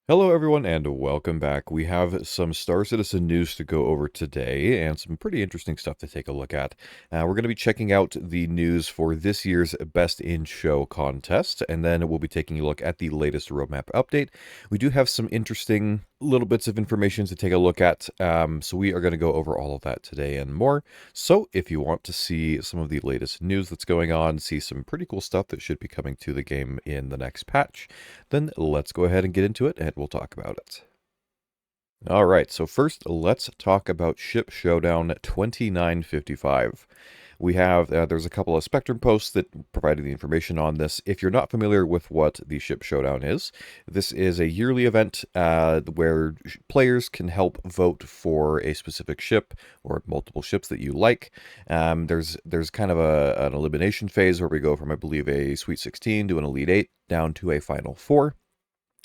Hello, everyone, and welcome back. We have some Star Citizen news to go over today and some pretty interesting stuff to take a look at. We're going to be checking out the news for this year's Best in Show contest, and then we'll be taking a look at the latest roadmap update. We do have some interesting little bits of information to take a look at, so we are going to go over all of that today and more. So if you want to see some of the latest news that's going on, see some pretty cool stuff that should be coming to the game in the next patch, then let's go ahead and get into it and we'll talk about it. All right, so first let's talk about Ship Showdown 2955. We have, there's a couple of Spectrum posts that provided the information on this. If you're not familiar with what the Ship Showdown is, this is a yearly event where players can help vote for a specific ship or multiple ships that you like. There's kind of an elimination phase where we go from, I believe, a Sweet 16 to an Elite 8 down to a Final 4.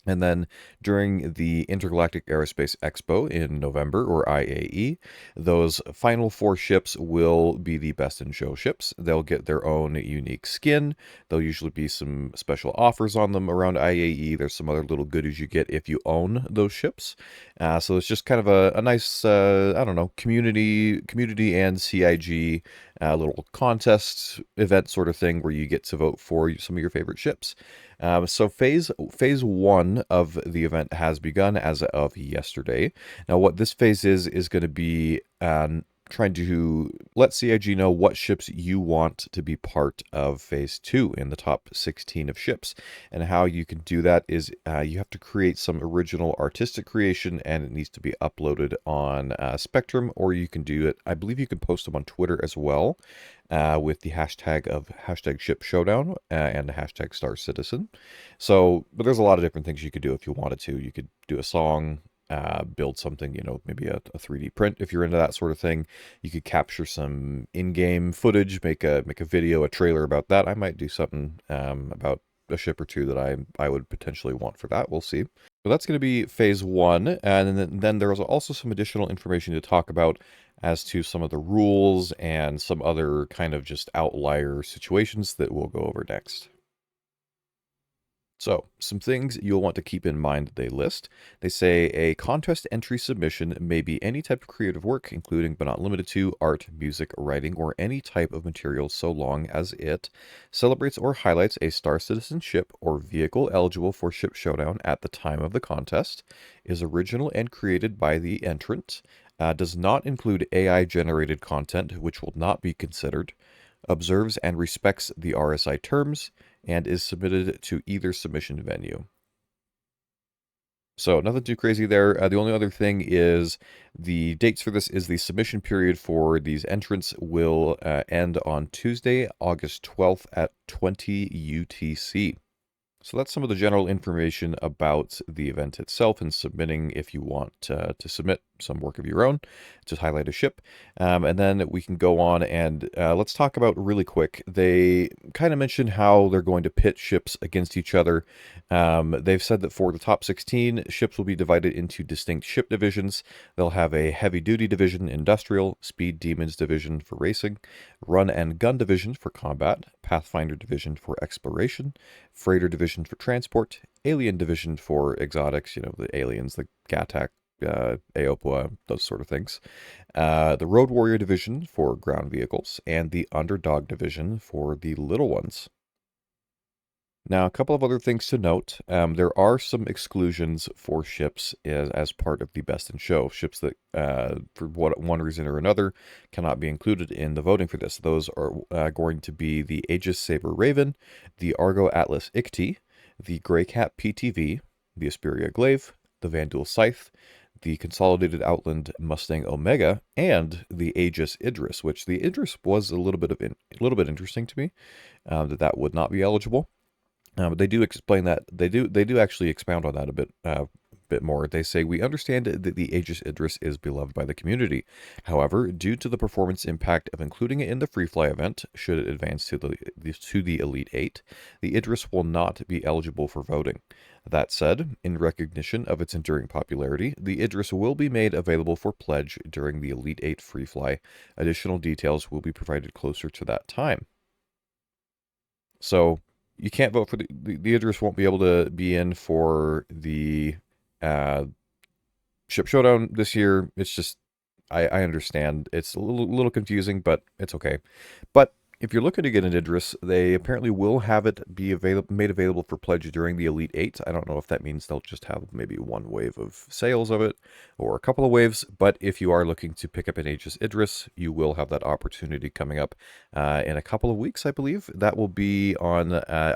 And then during the Intergalactic Aerospace Expo in November, or IAE, those final 4 ships will be the best in show ships. They'll get their own unique skin. There'll usually be some special offers on them around IAE. There's some other little goodies you get if you own those ships. So it's just kind of a nice, I don't know, community and CIG little contest event sort of thing where you get to vote for some of your favorite ships. So phase 1 of the event has begun as of yesterday. Now, what this phase is going to be trying to let CIG know what ships you want to be part of phase 2 in the top 16 of ships. And how you can do that is you have to create some original artistic creation, and it needs to be uploaded on Spectrum, or you can do it, I believe you can post them on Twitter as well, with the hashtag of #Ship Showdown and hashtag Star Citizen. So, but there's a lot of different things you could do if you wanted to. You could do a song, build something, maybe a 3D print if you're into that sort of thing. You could capture some in-game footage, make a video, a trailer about that. I might do something about a ship or two that I would potentially want for that. We'll see. So that's going to be phase 1, and then there's also some additional information to talk about as to some of the rules and some other kind of just outlier situations that we'll go over next. So, some things you'll want to keep in mind that they list. They say a contest entry submission may be any type of creative work, including but not limited to art, music, writing, or any type of material so long as it celebrates or highlights a Star Citizen ship or vehicle eligible for Ship Showdown at the time of the contest, is original and created by the entrant, does not include AI-generated content, which will not be considered, observes and respects the RSI terms, and is submitted to either submission venue. So nothing too crazy there. The only other thing is the dates for this is the submission period for these entrants will end on Tuesday, August 12th at 20 UTC. So that's some of the general information about the event itself and submitting if you want to submit some work of your own to highlight a ship. And then we can go on and let's talk about really quick. They kind of mentioned how they're going to pit ships against each other. They've said that for the top 16, ships will be divided into distinct ship divisions. They'll have a heavy duty division, industrial, speed demons division for racing, run and gun division for combat, pathfinder division for exploration, freighter division for transport, alien division for exotics, the aliens, the Gatak, Aopa, those sort of things, the road warrior division for ground vehicles, and the underdog division for the little ones. Now, a couple of other things to note. There are some exclusions for ships as part of the Best in Show. Ships that, for one reason or another, cannot be included in the voting for this. Those are going to be the Aegis Saber Raven, the Argo Atlas Icti, the Greycat PTV, the Asperia Glaive, the Vanduul Scythe, the Consolidated Outland Mustang Omega, and the Aegis Idris, which the Idris was a little bit interesting to me, that would not be eligible. But they do explain that they do actually expound on that a bit more. They say, we understand that the Aegis Idris is beloved by the community. However, due to the performance impact of including it in the free fly event, should it advance to the Elite 8, the Idris will not be eligible for voting. That said, in recognition of its enduring popularity, the Idris will be made available for pledge during the Elite 8 free fly. Additional details will be provided closer to that time. So you can't vote for the Idris won't be able to be in for the Uh, Ship Showdown this year, it's just I understand it's a little confusing, but it's okay. But if you're looking to get an Idris, they apparently will have it be made available for pledge during the Elite Eight. I don't know if that means they'll just have maybe one wave of sales of it or a couple of waves. But if you are looking to pick up an Aegis Idris, you will have that opportunity coming up in a couple of weeks, I believe. That will be on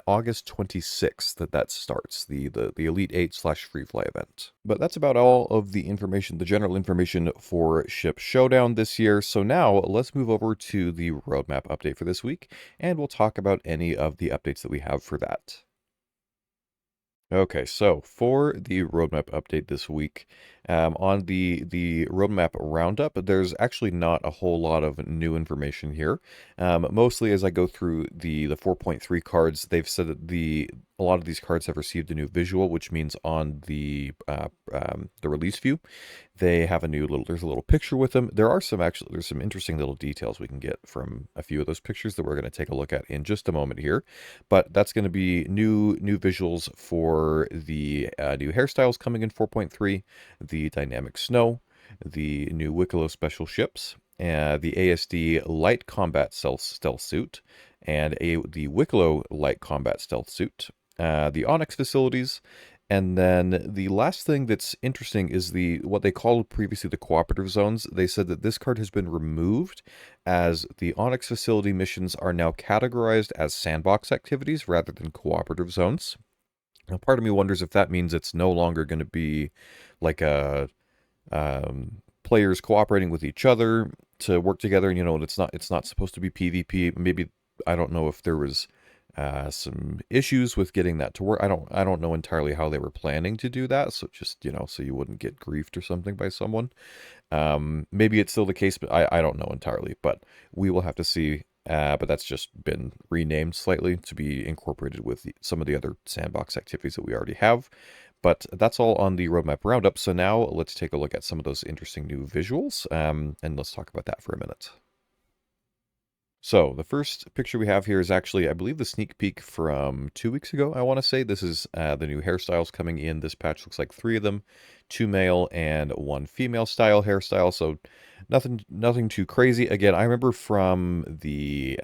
August 26th that starts the Elite 8 / Free Fly event. But that's about all of the information, the general information for Ship Showdown this year. So now let's move over to the roadmap update for this week, and we'll talk about any of the updates that we have for that. Okay, so for the roadmap update this week, on the roadmap roundup, there's actually not a whole lot of new information here. Mostly as I go through the 4.3 cards, they've said that a lot of these cards have received a new visual, which means on the release view, they have there's a little picture with them. There's some interesting little details we can get from a few of those pictures that we're going to take a look at in just a moment here. But that's going to be new visuals for the new hairstyles coming in 4.3, the dynamic snow, the new Wicklow special ships, the ASD light combat stealth suit, and the Wicklow light combat stealth suit, the Onyx facilities. And then the last thing that's interesting is what they called previously the cooperative zones. They said that this card has been removed as the Onyx facility missions are now categorized as sandbox activities rather than cooperative zones. Now, part of me wonders if that means it's no longer going to be like players cooperating with each other to work together. And it's not supposed to be PvP. Maybe I don't know if there was some issues with getting that to work. I don't know entirely how they were planning to do that. So just so you wouldn't get griefed or something by someone. Maybe it's still the case, but I don't know entirely. But we will have to see. But that's just been renamed slightly to be incorporated with some of the other sandbox activities that we already have. But that's all on the roadmap roundup. So now let's take a look at some of those interesting new visuals, and let's talk about that for a minute. So the first picture we have here is actually, I believe, the sneak peek from 2 weeks ago, I want to say. This is the new hairstyles coming in. This patch looks like 3 of them, 2 male and 1 female style hairstyle. So nothing too crazy. Again, I remember from the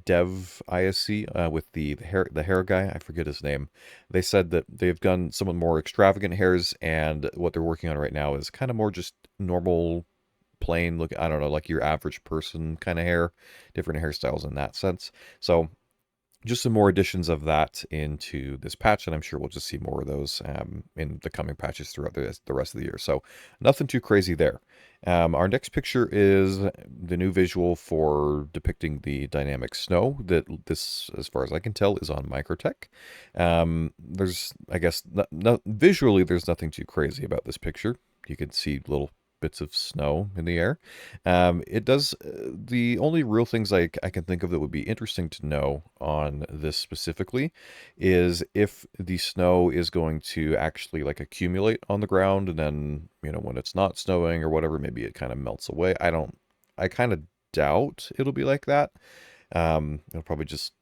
dev ISC with the hair guy, I forget his name. They said that they've done some more extravagant hairs, and what they're working on right now is kind of more just normal plain look, I don't know, like your average person kind of hair, different hairstyles in that sense. So just some more additions of that into this patch, and I'm sure we'll just see more of those in the coming patches throughout the rest of the year. So nothing too crazy there. Our next picture is the new visual for depicting the dynamic snow. This, as far as I can tell, is on Microtech. There's, I guess, visually, there's nothing too crazy about this picture. You can see little bits of snow in the air. It does, the only real things I can think of that would be interesting to know on this specifically is if the snow is going to actually like accumulate on the ground, and then, when it's not snowing or whatever, maybe it kind of melts away. I kind of doubt it'll be like that. It'll probably just,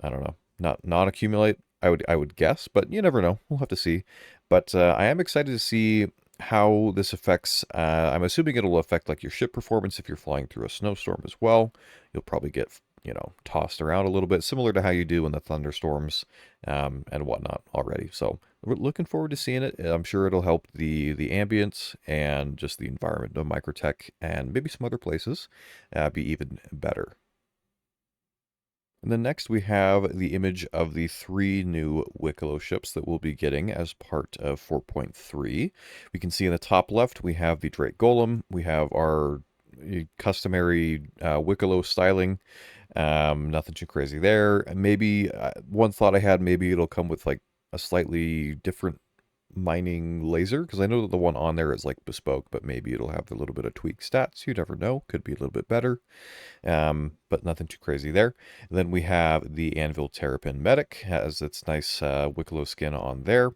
I don't know, not accumulate. I would guess, but you never know. We'll have to see. But I am excited to see how this affects. I'm assuming it'll affect like your ship performance if you're flying through a snowstorm as well. You'll probably get tossed around a little bit, similar to how you do in the thunderstorms and whatnot already. So we're looking forward to seeing it. I'm sure it'll help the ambience and just the environment of Microtech and maybe some other places be even better. And then next we have the image of the 3 new Wicklow ships that we'll be getting as part of 4.3. We can see in the top left we have the Drake Golem. We have our customary Wicklow styling. Nothing too crazy there. Maybe one thought I had, maybe it'll come with like a slightly different mining laser, because I know that the one on there is like bespoke, but maybe it'll have a little bit of tweak stats. You never know. Could be a little bit better. But nothing too crazy there. And then we have the Anvil Terrapin Medic, has its nice Wicklow skin on there.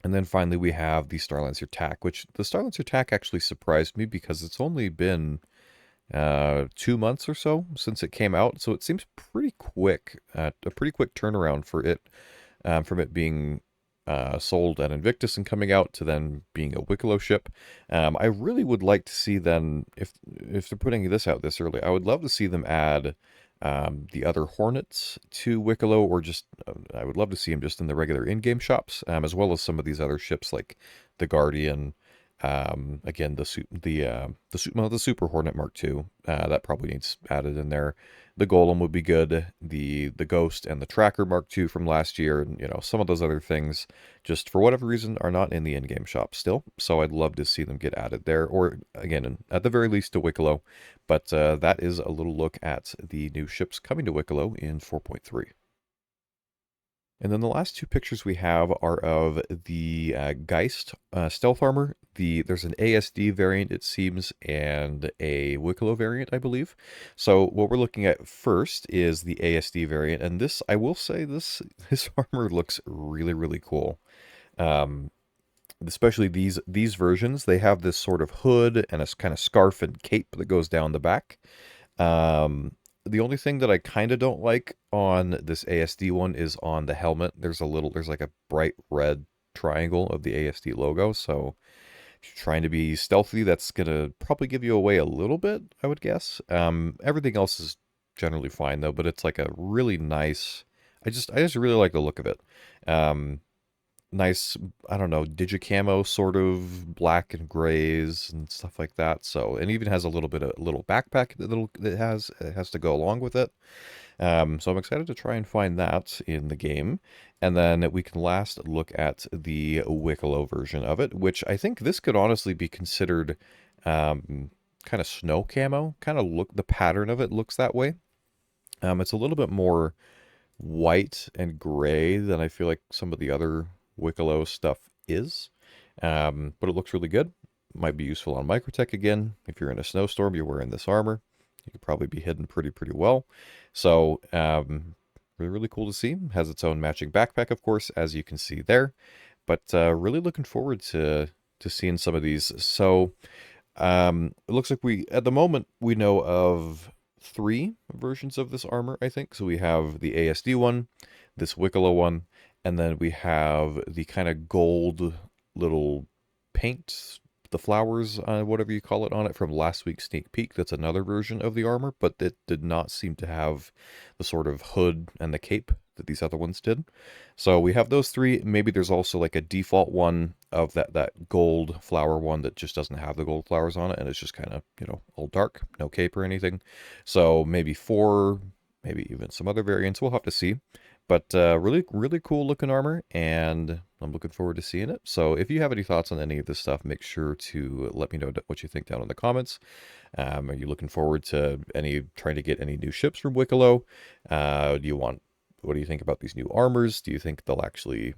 And then finally we have the Starlancer TAC, which the Starlancer TAC actually surprised me because it's only been 2 months or so since it came out. So it seems pretty quick, a pretty quick turnaround for it, from it being sold at Invictus and coming out to then being a Wicklow ship. I really would like to see then, if they're putting this out this early, I would love to see them add the other Hornets to Wicklow, or just I would love to see them just in the regular in-game shops, as well as some of these other ships like the Guardian. Again, the Super Hornet Mark II, that probably needs added in there. The Golem would be good. The Ghost and the Tracker Mark II from last year, and some of those other things, just for whatever reason, are not in the in-game shop still. So I'd love to see them get added there, or again, at the very least, to Wicklow. But that is a little look at the new ships coming to Wicklow in 4.3. And then the last two pictures we have are of the Geist stealth armor. There's an ASD variant, it seems, and a Wicklow variant, I believe. So what we're looking at first is the ASD variant, and this, I will say, this armor looks really, really cool. Especially these versions, they have this sort of hood and a kind of scarf and cape that goes down the back. The only thing that I kind of don't like on this ASD one is on the helmet. There's like a bright red triangle of the ASD logo. So if you're trying to be stealthy, that's gonna probably give you away a little bit, I would guess. Everything else is generally fine though, but it's like a really nice. I just really like the look of it. Nice, I don't know, digicamo sort of black and grays and stuff like that. So, and even has a little backpack that has to go along with it. So I'm excited to try and find that in the game. And then we can last look at the Wicklow version of it, which I think this could honestly be considered kind of snow camo. The pattern of it looks that way. It's a little bit more white and gray than I feel like some of the other Wicklow stuff is. But it looks really good. Might be useful on Microtech again. If you're in a snowstorm, you're wearing this armor. You could probably be hidden pretty well. So, really, really cool to see. Has its own matching backpack, of course, as you can see there. But really looking forward to seeing some of these. So, it looks like at the moment, we know of 3 versions of this armor, I think. So we have the ASD one, this Wicklow one, and then we have the kind of gold little paint, the flowers, whatever you call it, on it from last week's sneak peek. That's another version of the armor, but it did not seem to have the sort of hood and the cape that these other ones did. So we have those 3. Maybe there's also like a default one of that gold flower one that just doesn't have the gold flowers on it, and it's just kind of, all dark, no cape or anything. So maybe 4, maybe even some other variants. We'll have to see. But really, really cool looking armor, and I'm looking forward to seeing it. So if you have any thoughts on any of this stuff, make sure to let me know what you think down in the comments. Are you looking forward to trying to get any new ships from Wicklow? What do you think about these new armors? Do you think they'll actually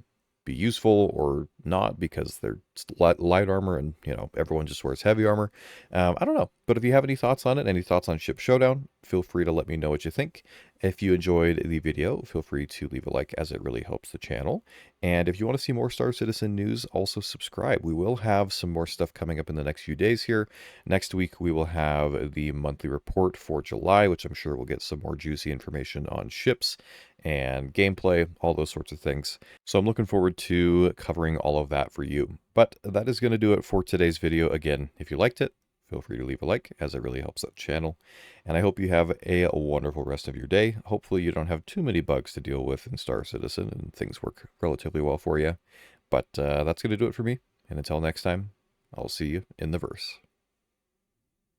be useful or not because they're light armor and everyone just wears heavy armor? I don't know, but if you have any thoughts on it, any thoughts on Ship Showdown, feel free to let me know what you think. If you enjoyed the video, feel free to leave a like, as it really helps the channel. And if you want to see more Star Citizen news, also subscribe. We will have some more stuff coming up in the next few days here. Next week, we will have the monthly report for July, which I'm sure will get some more juicy information on ships and gameplay, all those sorts of things. So I'm looking forward to covering all of that for you. But that is going to do it for today's video. Again, if you liked it, feel free to leave a like, as it really helps the channel. And I hope you have a wonderful rest of your day. Hopefully you don't have too many bugs to deal with in Star Citizen and things work relatively well for you. But that's going to do it for me. And until next time, I'll see you in the verse.